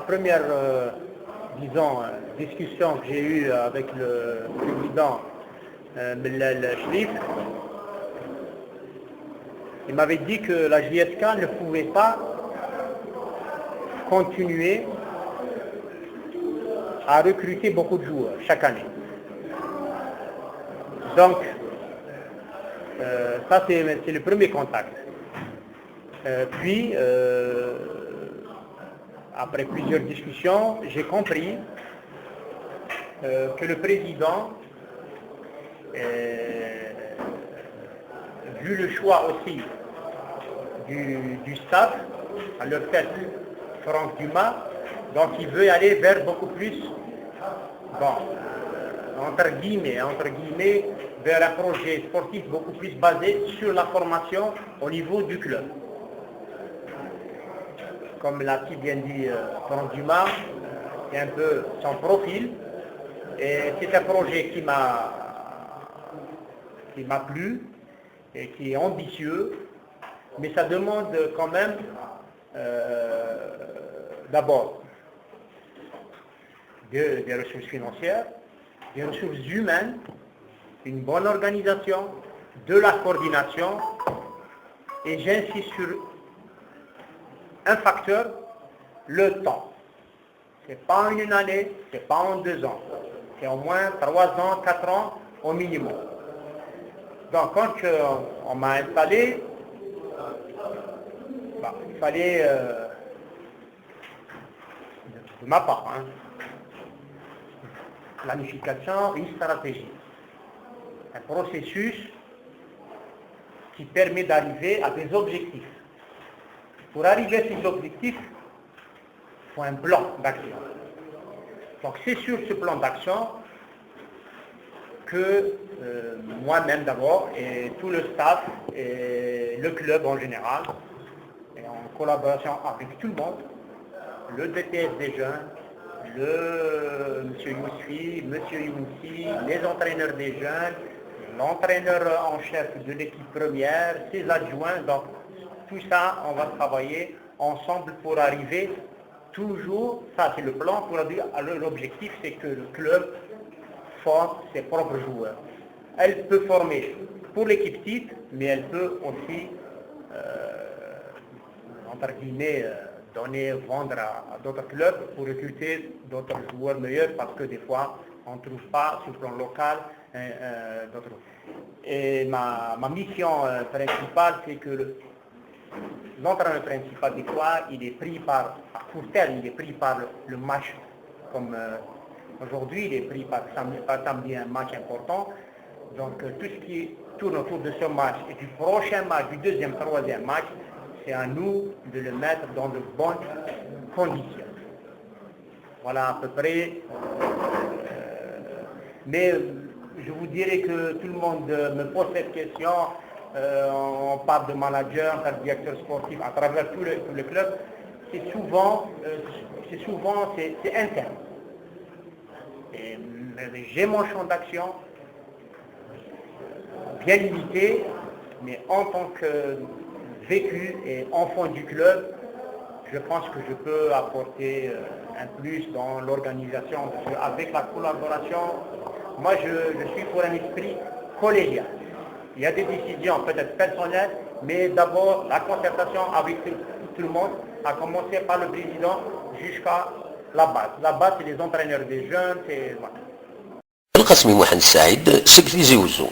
première, discussion que j'ai eue avec le président Belal Shrif, il m'avait dit que la JSK ne pouvait pas continuer à recruter beaucoup de joueurs chaque année. Donc, ça c'est le premier contact. Puis, après plusieurs discussions, j'ai compris que le président, vu le choix aussi du staff, à leur tête Franck Dumas, donc il veut aller vers beaucoup plus, entre guillemets, vers un projet sportif beaucoup plus basé sur la formation au niveau du club. Comme l'a si bien dit Franck Dumas, c'est un peu son profil, et c'est un projet qui m'a plu et qui est ambitieux, mais ça demande quand même d'abord des ressources financières, des ressources humaines, une bonne organisation, de la coordination, et j'insiste sur un facteur, le temps. C'est pas en une année, c'est pas en 2 ans, c'est au moins 3 ans, 4 ans au minimum. Donc quand on m'a installé, il fallait, de ma part, planification, une stratégie, un processus qui permet d'arriver à des objectifs. Pour arriver à ces objectifs, il faut un plan d'action. Donc c'est sur ce plan d'action que moi-même d'abord, et tout le staff, et le club en général, et en collaboration avec tout le monde, le DTS des jeunes, M. Yousfi, M. Youssi, les entraîneurs des jeunes, l'entraîneur en chef de l'équipe première, ses adjoints, donc tout ça, on va travailler ensemble pour arriver toujours, ça c'est le plan, pour arriver à l'objectif, c'est que le club forme ses propres joueurs. Elle peut former pour l'équipe type, mais elle peut aussi, entre guillemets, vendre à d'autres clubs pour recruter d'autres joueurs meilleurs, parce que des fois, on ne trouve pas sur le plan local d'autres. Et ma mission principale, c'est que l'entraîneur principal des fois, il est pris à court terme, il est pris par le match, comme aujourd'hui, il est pris par samedi un match important. Donc tout ce qui tourne autour de ce match et du prochain match, du deuxième, troisième match, c'est à nous de le mettre dans de bonnes conditions. Voilà à peu près. Mais je vous dirais que tout le monde me pose cette question. On parle de manager, de directeur sportif à travers tout le club. C'est souvent interne. Et j'ai mon champ d'action bien limité, mais en tant que vécu et enfant du club, je pense que je peux apporter un plus dans l'organisation. Avec la collaboration, moi je suis pour un esprit collégial. Il y a des décisions peut-être personnelles, mais d'abord la concertation avec tout le monde, à commencer par le président jusqu'à la base. La base, c'est les entraîneurs des jeunes, c'est... القسمي محمد السعيد سكرتير زي وزو